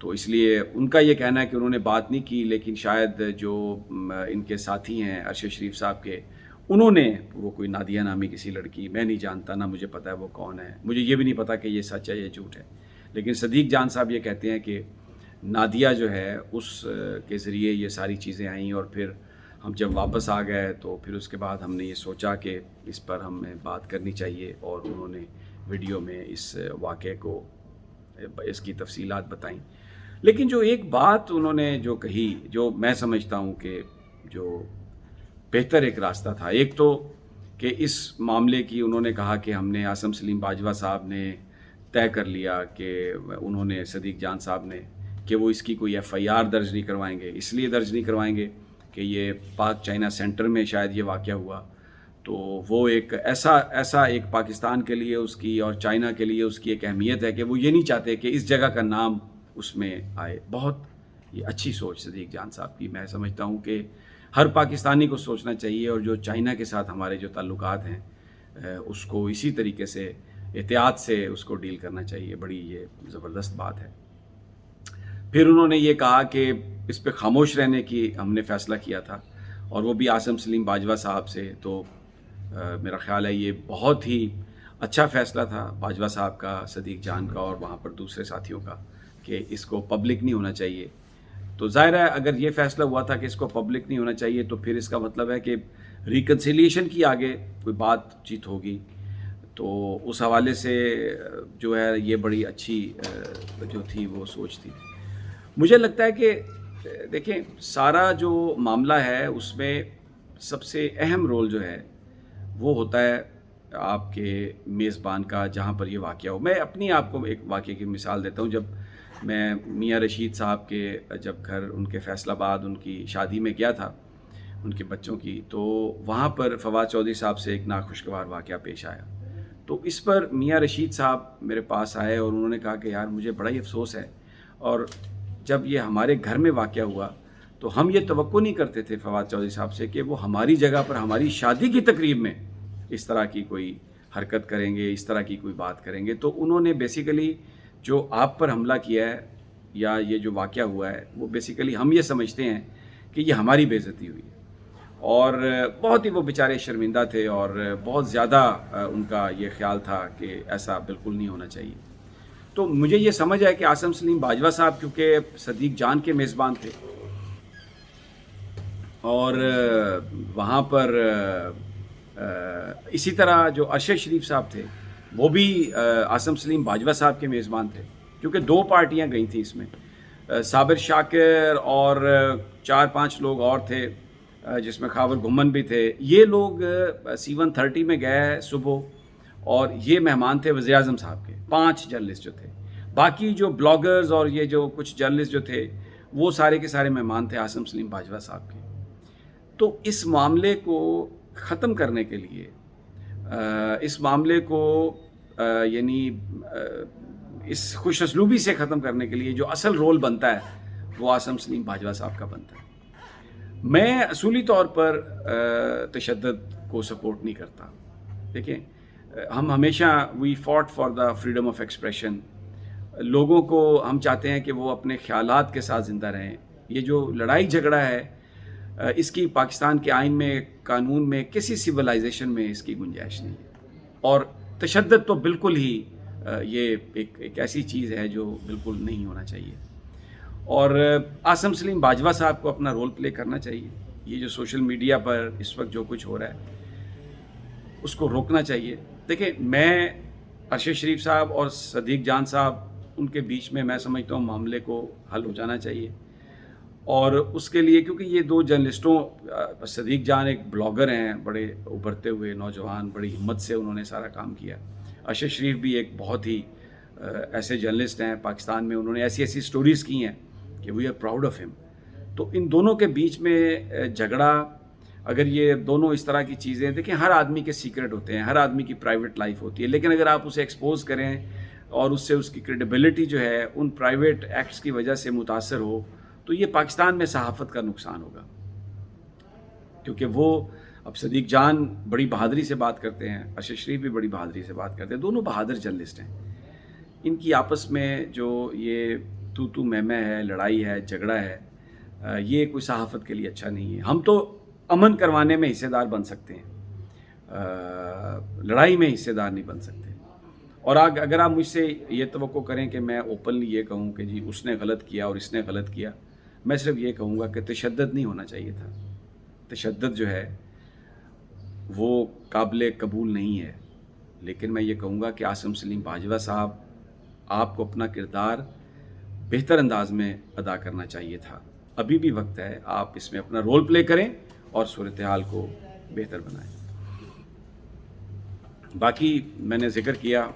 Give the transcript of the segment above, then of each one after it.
تو اس لیے ان کا یہ کہنا ہے کہ انہوں نے بات نہیں کی، لیکن شاید جو ان کے ساتھی ہیں ارشد شریف صاحب کے، انہوں نے وہ کوئی نادیہ نامی کسی لڑکی، میں نہیں جانتا، نہ مجھے پتہ ہے وہ کون ہے، مجھے یہ بھی نہیں پتہ کہ یہ سچ ہے یا جھوٹ ہے، لیکن صدیق جان صاحب یہ کہتے ہیں کہ نادیہ جو ہے اس کے ذریعے یہ ساری چیزیں آئیں، اور پھر ہم جب واپس آ گئے تو پھر اس کے بعد ہم نے یہ سوچا کہ اس پر ہمیں بات کرنی چاہیے، اور انہوں نے ویڈیو میں اس واقعے کو، اس کی تفصیلات بتائیں۔ لیکن جو ایک بات انہوں نے جو کہی، جو میں سمجھتا ہوں کہ جو بہتر ایک راستہ تھا، ایک تو کہ اس معاملے کی انہوں نے کہا کہ ہم نے عاصم سلیم باجوہ صاحب نے طے کر لیا کہ انہوں نے صدیق جان صاحب نے کہ وہ اس کی کوئی ایف آئی آر درج نہیں کروائیں گے، اس لیے درج نہیں کروائیں گے کہ یہ پاک چائنا سینٹر میں شاید یہ واقعہ ہوا، تو وہ ایک ایسا ایک پاکستان کے لیے اس کی اور چائنا کے لیے اس کی ایک اہمیت ہے کہ وہ یہ نہیں چاہتے کہ اس جگہ کا نام اس میں آئے۔ بہت یہ اچھی سوچ صدیق جان صاحب کی، میں سمجھتا ہوں کہ ہر پاکستانی کو سوچنا چاہیے، اور جو چائنا کے ساتھ ہمارے جو تعلقات ہیں اس کو اسی طریقے سے احتیاط سے اس کو ڈیل کرنا چاہیے۔ بڑی یہ زبردست بات ہے۔ پھر انہوں نے یہ کہا کہ اس پہ خاموش رہنے کی ہم نے فیصلہ کیا تھا، اور وہ بھی عاصم سلیم باجوہ صاحب سے، تو میرا خیال ہے یہ بہت ہی اچھا فیصلہ تھا باجوہ صاحب کا، صدیق جان کا اور وہاں پر دوسرے ساتھیوں کا، کہ اس کو پبلک نہیں ہونا چاہیے۔ تو ظاہر ہے اگر یہ فیصلہ ہوا تھا کہ اس کو پبلک نہیں ہونا چاہیے، تو پھر اس کا مطلب ہے کہ ریکنسیلیشن کی آگے کوئی بات چیت ہوگی، تو اس حوالے سے جو ہے یہ بڑی اچھی جو تھی وہ سوچ تھی۔ مجھے لگتا ہے کہ دیکھیں سارا جو معاملہ ہے اس میں سب سے اہم رول جو ہے وہ ہوتا ہے آپ کے میزبان کا، جہاں پر یہ واقعہ ہو۔ میں اپنی آپ کو ایک واقعے کی مثال دیتا ہوں۔ جب میں میاں رشید صاحب کے جب گھر ان کے فیصل آباد ان کی شادی میں گیا تھا ان کے بچوں کی، تو وہاں پر فواد چودھری صاحب سے ایک ناخوشگوار واقعہ پیش آیا، تو اس پر میاں رشید صاحب میرے پاس آئے اور انہوں نے کہا کہ یار مجھے بڑا ہی افسوس ہے، اور جب یہ ہمارے گھر میں واقعہ ہوا تو ہم یہ توقع نہیں کرتے تھے فواد چودھری صاحب سے کہ وہ ہماری جگہ پر ہماری شادی کی تقریب میں اس طرح کی کوئی حرکت کریں گے، اس طرح کی کوئی بات کریں گے۔ تو انہوں نے بیسیکلی جو آپ پر حملہ کیا ہے یا یہ جو واقعہ ہوا ہے، وہ بیسیکلی ہم یہ سمجھتے ہیں کہ یہ ہماری بے عزتی ہوئی ہے، اور بہت ہی وہ بیچارے شرمندہ تھے، اور بہت زیادہ ان کا یہ خیال تھا کہ ایسا بالکل نہیں ہونا چاہیے۔ تو مجھے یہ سمجھ ہے کہ عاصم سلیم باجوہ صاحب کیونکہ صدیق جان کے میزبان تھے، اور وہاں پر اسی طرح جو ارشد شریف صاحب تھے وہ بھی عاصم سلیم باجوہ صاحب کے میزبان تھے، کیونکہ دو پارٹیاں گئی تھیں اس میں، صابر شاکر اور 4-5 لوگ اور تھے، جس میں خاور گھمن بھی تھے۔ یہ لوگ C-130 میں گئے صبح، اور یہ مہمان تھے وزیر اعظم صاحب کے، 5 جرنلسٹ جو تھے، باقی جو بلاگرز اور یہ جو کچھ جرنلسٹ جو تھے وہ سارے کے سارے مہمان تھے عاصم سلیم باجوہ صاحب کے۔ تو اس معاملے کو ختم کرنے کے لیے، اس معاملے کو یعنی اس خوش اسلوبی سے ختم کرنے کے لیے جو اصل رول بنتا ہے وہ عاصم سلیم باجوہ صاحب کا بنتا ہے۔ میں اصولی طور پر تشدد کو سپورٹ نہیں کرتا۔ دیکھیں ہم ہمیشہ we fought for the freedom of expression, لوگوں کو ہم چاہتے ہیں کہ وہ اپنے خیالات کے ساتھ زندہ رہیں۔ یہ جو لڑائی جھگڑا ہے اس کی پاکستان کے آئین میں، قانون میں، کسی سویلائزیشن میں اس کی گنجائش نہیں ہے، اور تشدد تو بالکل ہی یہ ایک ایسی چیز ہے جو بالکل نہیں ہونا چاہیے، اور عاصم سلیم باجوہ صاحب کو اپنا رول پلے کرنا چاہیے۔ یہ جو سوشل میڈیا پر اس وقت جو کچھ ہو رہا ہے اس کو روکنا چاہیے۔ دیکھیں میں ارشد شریف صاحب اور صدیق جان صاحب ان کے بیچ میں سمجھتا ہوں معاملے کو حل ہو جانا چاہیے، اور اس کے لیے کیونکہ یہ دو جرنلسٹوں، صدیق جان ایک بلاگر ہیں، بڑے ابھرتے ہوئے نوجوان، بڑی ہمت سے انہوں نے سارا کام کیا۔ ارشد شریف بھی ایک بہت ہی ایسے جرنلسٹ ہیں پاکستان میں، انہوں نے ایسی سٹوریز کی ہیں کہ وی آر پراؤڈ آف ہم۔ تو ان دونوں کے بیچ میں جھگڑا، اگر یہ دونوں اس طرح کی چیزیں، دیکھیں ہر آدمی کے سیکرٹ ہوتے ہیں، ہر آدمی کی پرائیویٹ لائف ہوتی ہے، لیکن اگر آپ اسے ایکسپوز کریں اور اس سے اس کی کریڈیبلٹی جو ہے ان پرائیویٹ ایکٹس کی وجہ سے متاثر ہو، تو یہ پاکستان میں صحافت کا نقصان ہوگا۔ کیونکہ وہ اب صدیق جان بڑی بہادری سے بات کرتے ہیں، ارشد شریف بھی بڑی بہادری سے بات کرتے ہیں، دونوں بہادر جرنلسٹ ہیں۔ ان کی آپس میں جو یہ تو میں ہے، لڑائی ہے، جھگڑا ہے، یہ کوئی صحافت کے لیے اچھا نہیں ہے۔ ہم تو امن کروانے میں حصے دار بن سکتے ہیں، لڑائی میں حصے دار نہیں بن سکتے۔ اور اگر آپ مجھ سے یہ توقع کریں کہ میں اوپنلی یہ کہوں کہ جی اس نے غلط کیا اور اس نے غلط کیا، میں صرف یہ کہوں گا کہ تشدد نہیں ہونا چاہیے تھا۔ تشدد جو ہے وہ قابل قبول نہیں ہے، لیکن میں یہ کہوں گا کہ عاصم سلیم باجوہ صاحب، آپ کو اپنا کردار بہتر انداز میں ادا کرنا چاہیے تھا۔ ابھی بھی وقت ہے، آپ اس میں اپنا رول پلے کریں اور صورتحال کو بہتر بنائیں۔ باقی میں نے ذکر کیا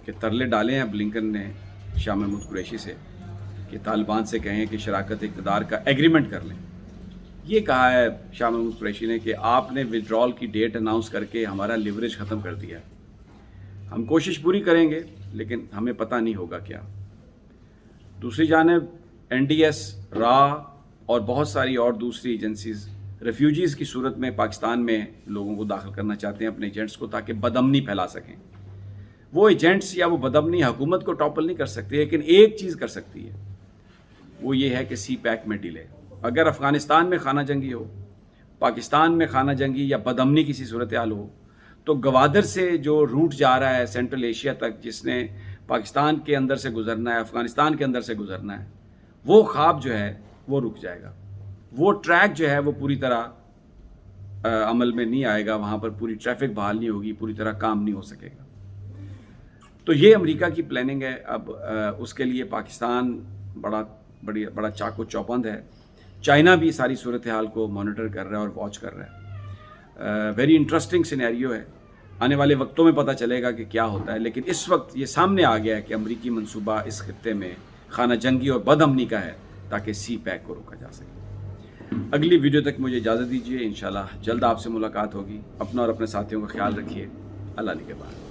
کہ ترلے ڈالے ہیں بلنکن نے شاہ محمود قریشی سے کہ طالبان سے کہیں کہ شراکت اقتدار کا ایگریمنٹ کر لیں۔ یہ کہا ہے شاہ محمود قریشی نے کہ آپ نے ودرال کی ڈیٹ اناؤنس کر کے ہمارا لیوریج ختم کر دیا۔ ہم کوشش پوری کریں گے لیکن ہمیں پتہ نہیں ہوگا کیا۔ دوسری جانب NDS، را اور بہت ساری اور دوسری ایجنسیز ریفیوجیز کی صورت میں پاکستان میں لوگوں کو داخل کرنا چاہتے ہیں، اپنے ایجنٹس کو، تاکہ بدامنی پھیلا سکیں۔ وہ ایجنٹس یا وہ بدامنی حکومت کو ٹاپل نہیں کر سکتے، لیکن ایک چیز کر سکتی ہے، وہ یہ ہے کہ سی پیک میں ڈیلے۔ اگر افغانستان میں خانہ جنگی ہو، پاکستان میں خانہ جنگی یا بدامنی کسی صورتحال ہو، تو گوادر سے جو روٹ جا رہا ہے سینٹرل ایشیا تک، جس نے پاکستان کے اندر سے گزرنا ہے، افغانستان کے اندر سے گزرنا ہے، وہ خواب جو ہے وہ رک جائے گا۔ وہ ٹریک جو ہے وہ پوری طرح عمل میں نہیں آئے گا، وہاں پر پوری ٹریفک بحال نہیں ہوگی، پوری طرح کام نہیں ہو سکے گا۔ تو یہ امریکہ کی پلاننگ ہے۔ اب اس کے لیے پاکستان بڑا چاق و چوبند ہے۔ چائنا بھی ساری صورتحال کو مانیٹر کر رہا ہے اور واچ کر رہا ہے۔ ویری انٹرسٹنگ سینیریو ہے، آنے والے وقتوں میں پتہ چلے گا کہ کیا ہوتا ہے، لیکن اس وقت یہ سامنے آ گیا ہے کہ امریکی منصوبہ اس خطے میں خانہ جنگی اور بد امنی کا ہے، تاکہ سی پیک کو روکا جا سکے۔ اگلی ویڈیو تک مجھے اجازت دیجیے، انشاءاللہ جلد آپ سے ملاقات ہوگی۔ اپنا اور اپنے ساتھیوں کا خیال رکھیے۔ اللہ نگہبان۔